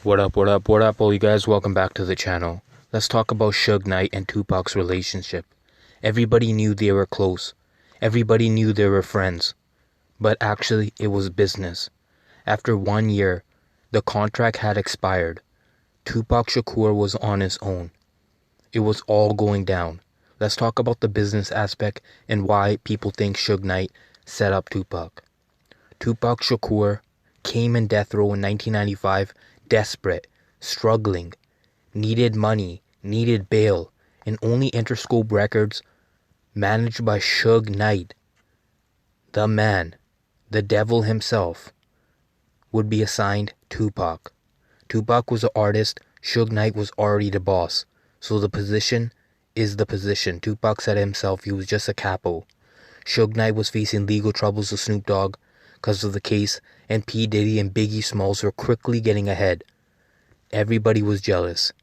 What up, all you guys? Welcome back to the channel. Let's talk about Suge Knight and Tupac's relationship. Everybody knew they were close. Everybody knew they were friends. But actually, it was business. After 1 year, the contract had expired. Tupac Shakur was on his own. It was all going down. Let's talk about the business aspect and why people think Suge Knight set up Tupac. Tupac Shakur came in death row in 1995, desperate, struggling, needed money, needed bail, and only Interscope Records, managed by Suge Knight, the man, the devil himself, would be assigned Tupac. Tupac was an artist, Suge Knight was already the boss, so the position is the position. Tupac said himself he was just a capo. Suge Knight was facing legal troubles with Snoop Dogg because of the case, and P. Diddy and Biggie Smalls were quickly getting ahead. Everybody was jealous.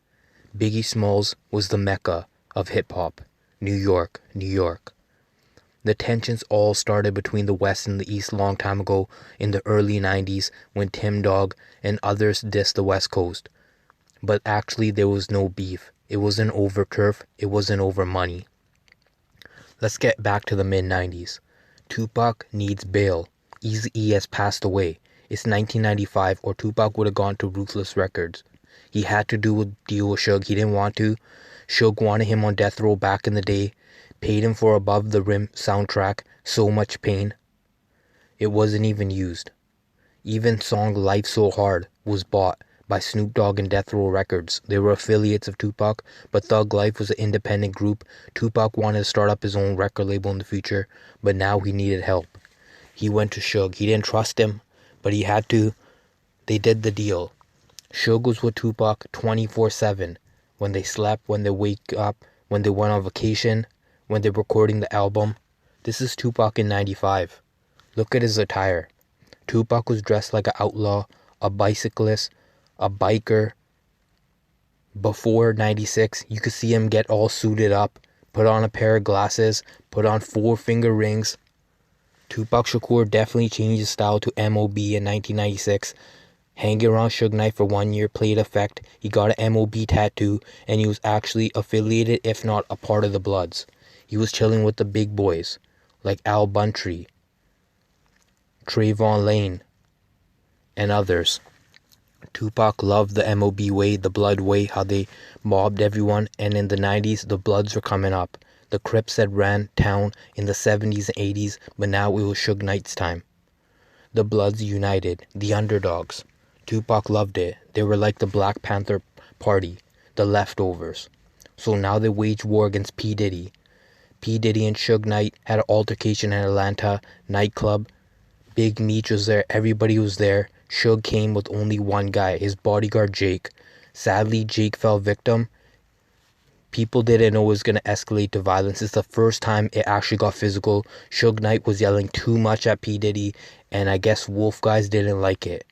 Biggie Smalls was the mecca of hip-hop. New York, New York. The tensions all started between the West and the East long time ago in the early 90s when Tim Dog and others dissed the West Coast. But actually there was no beef. It wasn't over turf. It wasn't over money. Let's get back to the mid-90s. Tupac needs bail. Eazy-E has passed away. It's 1995 or Tupac would have gone to Ruthless Records. He had to do a deal with Suge. He didn't want to. Suge wanted him on death row back in the day. Paid him for Above the Rim soundtrack, So Much Pain. It wasn't even used. Even song Life So Hard was bought by Snoop Dogg and Death Row Records. They were affiliates of Tupac, but Thug Life was an independent group. Tupac wanted to start up his own record label in the future, but now he needed help. He went to Suge. He didn't trust him, but he had to. They did the deal. Suge was with Tupac 24/7. When they slept, when they wake up, when they went on vacation, when they're recording the album. This is Tupac in 95. Look at his attire. Tupac was dressed like an outlaw, a bicyclist, a biker. Before 96, you could see him get all suited up, put on a pair of glasses, put on 4-finger rings. Tupac Shakur definitely changed his style to M.O.B. in 1996. Hanging around Suge Knight for 1 year played effect. He got an M.O.B. tattoo, and he was actually affiliated, if not a part of the Bloods. He was chilling with the big boys, like Al Buntree, Trayvon Lane, and others. Tupac loved the M.O.B. way, the Blood way, how they mobbed everyone, and in the 90s, the Bloods were coming up. The Crips had ran town in the 70s and 80s, but now it was Suge Knight's time. The Bloods united, the underdogs. Tupac loved it. They were like the Black Panther Party, the leftovers. So now they waged war against P. Diddy. P. Diddy and Suge Knight had an altercation in Atlanta nightclub. Big Meech was there. Everybody was there. Suge came with only one guy, his bodyguard Jake. Sadly, Jake fell victim. People didn't know it was going to escalate to violence. It's the first time it actually got physical. Suge Knight was yelling too much at P. Diddy, and I guess Wolf guys didn't like it.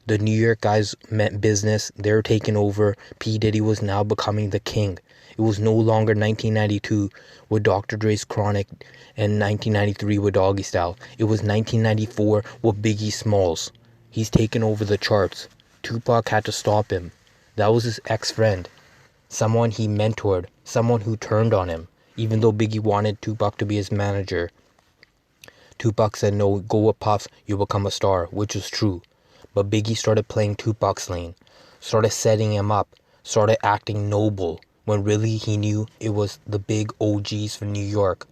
The New York guys meant business. They were taking over. P. Diddy was now becoming the king. It was no longer 1992 with Dr. Dre's Chronic and 1993 with Doggy Style. It was 1994 with Biggie Smalls. He's taken over the charts. Tupac had to stop him. That was his ex-friend. Someone he mentored, someone who turned on him. Even though Biggie wanted Tupac to be his manager, Tupac said, no, go with Puff, you'll become a star, which was true. But Biggie started playing Tupac's lane, started setting him up, started acting noble, when really he knew it was the big OGs from New York.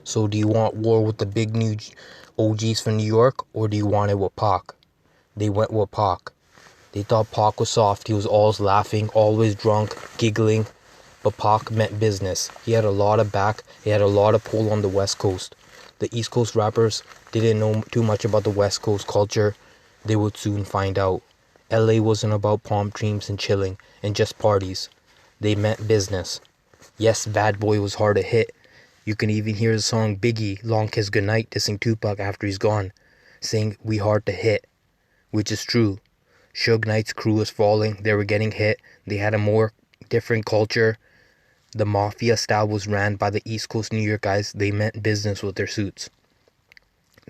So do you want war with the big new OGs from New York, or do you want it with Pac? They went with Pac. They thought Pac was soft. He was always laughing, always drunk, giggling. But Pac meant business. He had a lot of back. He had a lot of pull on the West Coast. The East Coast rappers didn't know too much about the West Coast culture. They would soon find out. LA wasn't about palm trees and chilling and just parties. They meant business. Yes, Bad Boy was hard to hit. You can even hear the song Biggie, Long Kiss Goodnight, dissing Tupac after he's gone, saying we hard to hit, which is true. Suge Knight's crew was falling. They were getting hit. They had a more different culture. The mafia style was ran by the East Coast New York guys. They meant business with their suits.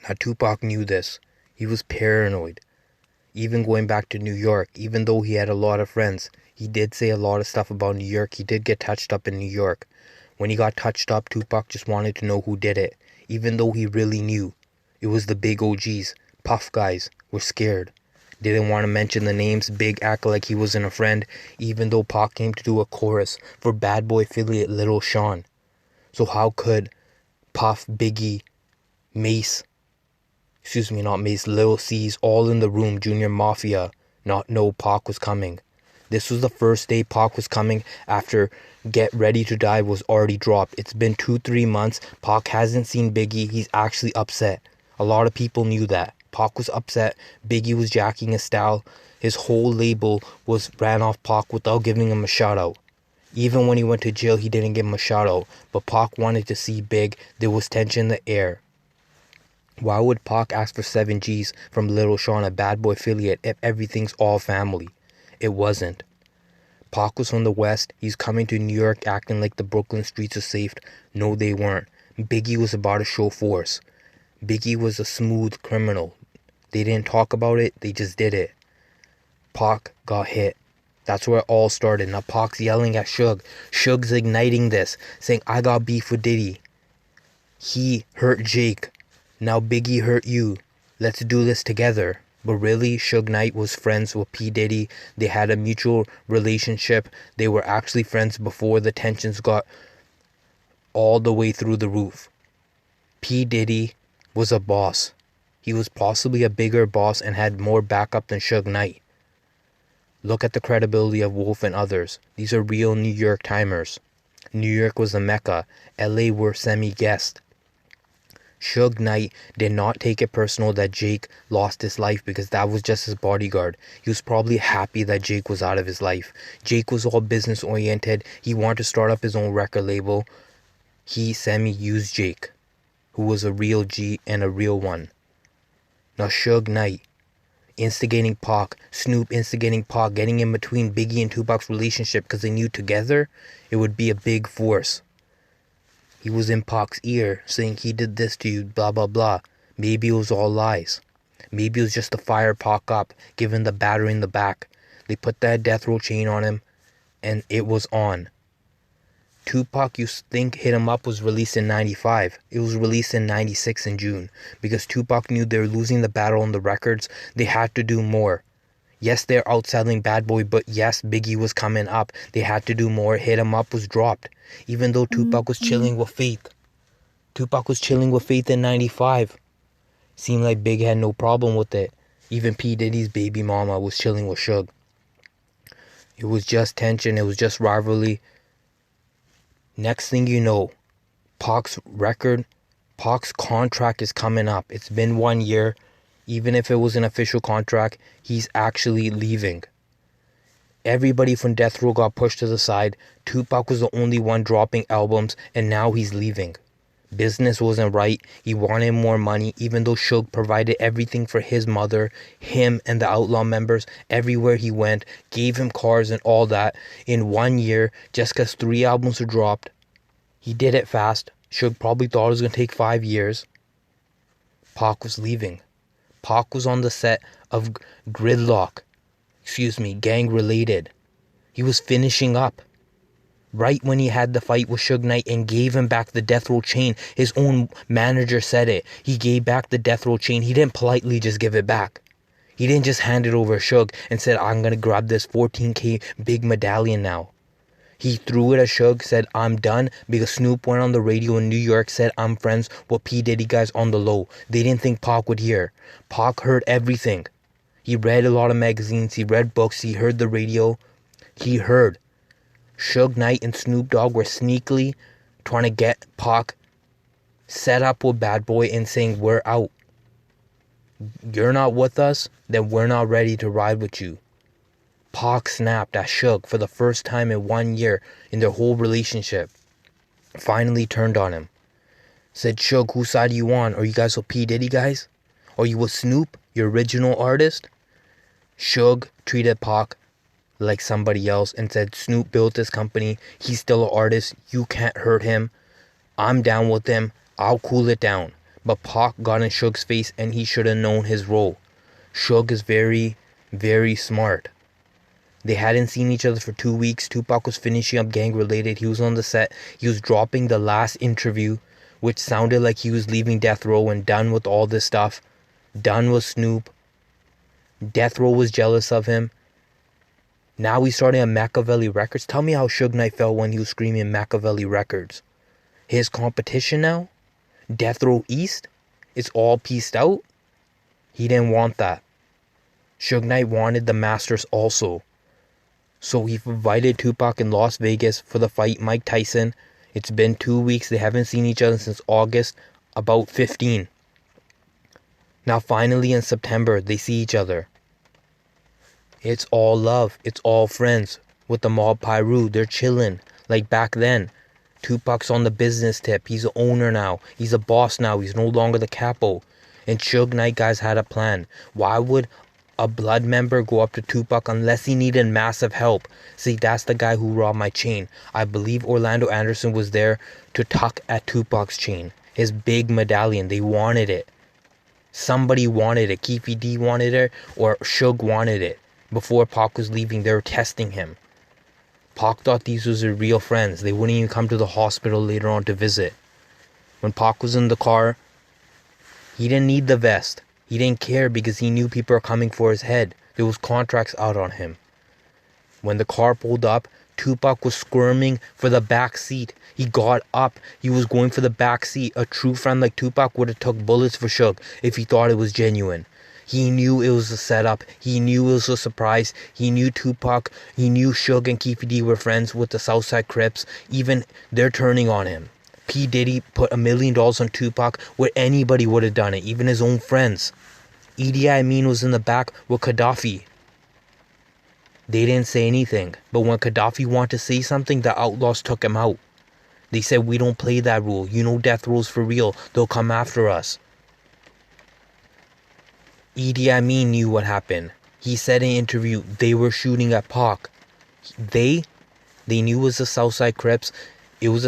Now Tupac knew this. He was paranoid. Even going back to New York, even though he had a lot of friends, he did say a lot of stuff about New York. He did get touched up in New York. When he got touched up, Tupac just wanted to know who did it, even though he really knew. It was the big OGs. Puff guys were scared. Didn't want to mention the names. Big act like he wasn't a friend, even though Pac came to do a chorus for Bad Boy affiliate Little Sean. So how could Puff, Biggie, Mace, not Mace, Lil C's, all in the room, Junior Mafia, not know Pac was coming? This was the first day Pac was coming after Get Ready to Die was already dropped. It's been 2-3 months. Pac hasn't seen Biggie. He's actually upset. A lot of people knew that. Pac was upset. Biggie was jacking his style. His whole label ran off Pac without giving him a shout out. Even when he went to jail, he didn't give him a shout out. But Pac wanted to see Big. There was tension in the air. Why would Pac ask for 7 G's from Little Sean, a Bad Boy affiliate, if everything's all family? It wasn't. Pac was from the West. He's coming to New York acting like the Brooklyn streets are safe. No, they weren't. Biggie was about to show force. Biggie was a smooth criminal. They didn't talk about it, they just did it. Pac got hit. That's where it all started. Now Pac's yelling at Suge. Suge's igniting this, saying, I got beef with Diddy. He hurt Jake. Now Biggie hurt you. Let's do this together. But really, Suge Knight was friends with P. Diddy. They had a mutual relationship. They were actually friends before the tensions got all the way through the roof. P. Diddy was a boss. He was possibly a bigger boss and had more backup than Suge Knight. Look at the credibility of Wolf and others. These are real New York timers. New York was the Mecca. LA were semi-guest. Suge Knight did not take it personal that Jake lost his life because that was just his bodyguard. He was probably happy that Jake was out of his life. Jake was all business oriented. He wanted to start up his own record label. He semi-used Jake, who was a real G and a real one. Now Suge Knight instigating Pac, Snoop instigating Pac, getting in between Biggie and Tupac's relationship because they knew together it would be a big force. He was in Pac's ear saying he did this to you, blah blah blah. Maybe it was all lies. Maybe it was just to fire Pac up, given the battery in the back. They put that death row chain on him and it was on. Tupac, you think Hit 'Em Up was released in 95. It was released in 96 in June. Because Tupac knew they were losing the battle on the records. They had to do more. Yes, they're outselling Bad Boy, but yes, Biggie was coming up. They had to do more. Hit 'Em Up was dropped. Even though Tupac was chilling with Faith. Tupac was chilling with Faith in 95. Seemed like Big had no problem with it. Even P. Diddy's baby mama was chilling with Suge. It was just tension. It was just rivalry. Next thing you know, Pac's contract is coming up. It's been 1 year. Even if it was an official contract, he's actually leaving. Everybody from Death Row got pushed to the side. Tupac was the only one dropping albums, and now he's leaving. Business wasn't right. He wanted more money, even though Suge provided everything for his mother, him, and the Outlaw members everywhere he went, gave him cars and all that in 1 year just because 3 albums were dropped. He did it fast. Suge probably thought it was going to take 5 years. Pac was leaving. Pac was on the set of Gang Related. He was finishing up. Right when he had the fight with Suge Knight and gave him back the death row chain. His own manager said it. He gave back the death row chain. He didn't politely just give it back. He didn't just hand it over to Suge and said, I'm going to grab this 14K big medallion now. He threw it at Suge, said, I'm done, because Snoop went on the radio in New York, said, I'm friends with P. Diddy guys on the low. They didn't think Pac would hear. Pac heard everything. He read a lot of magazines. He read books. He heard the radio. He heard. Suge Knight and Snoop Dogg were sneakily trying to get Pac set up with Bad Boy and saying, we're out. You're not with us, then we're not ready to ride with you. Pac snapped at Suge for the first time in 1 year in their whole relationship. Finally turned on him. Said, Suge, whose side are you on? Are you guys with P. Diddy guys? Are you with Snoop, your original artist? Suge treated Pac like somebody else and said, Snoop built this company. He's still an artist. You can't hurt him. I'm down with him. I'll cool it down. But Pac got in Suge's face and he should have known his role. Suge is very Very smart. They hadn't seen each other for 2 weeks. Tupac was finishing up gang related. He was on the set. He was dropping the last interview, which sounded like he was leaving Death Row and done with all this stuff. Done with Snoop. Death Row was jealous of him. Now he's starting at Makaveli Records. Tell me how Suge Knight felt when he was screaming Makaveli Records. His competition now? Death Row East? It's all pieced out? He didn't want that. Suge Knight wanted the Masters also. So he invited Tupac in Las Vegas for the fight Mike Tyson. It's been 2 weeks. They haven't seen each other since August, about 15. Now finally in September, they see each other. It's all love. It's all friends. With the mob Pyru, they're chilling. Like back then. Tupac's on the business tip. He's an owner now. He's a boss now. He's no longer the capo. And Suge Knight guys had a plan. Why would a blood member go up to Tupac unless he needed massive help? See, that's the guy who robbed my chain. I believe Orlando Anderson was there to tuck at Tupac's chain. His big medallion. They wanted it. Somebody wanted it. Keefy D wanted it, or Suge wanted it. Before Pac was leaving, they were testing him. Pac thought these was their real friends. They wouldn't even come to the hospital later on to visit. When Pac was in the car, he didn't need the vest. He didn't care because he knew people are coming for his head. There was contracts out on him. When the car pulled up, Tupac was squirming for the back seat. He got up. He was going for the back seat. A true friend like Tupac would have took bullets for Suge if he thought it was genuine. He knew it was a setup. He knew it was a surprise. He knew Tupac. He knew Suge and Keefy D were friends with the Southside Crips. Even they're turning on him. P. Diddy put $1 million on Tupac where anybody would have done it, even his own friends. Idi Amin was in the back with Gaddafi. They didn't say anything. But when Gaddafi wanted to say something, the outlaws took him out. They said, we don't play that rule. You know death row's for real. They'll come after us. Idi Amin knew what happened. He said in an interview they were shooting at Pac. They knew it was the Southside Crips. It was a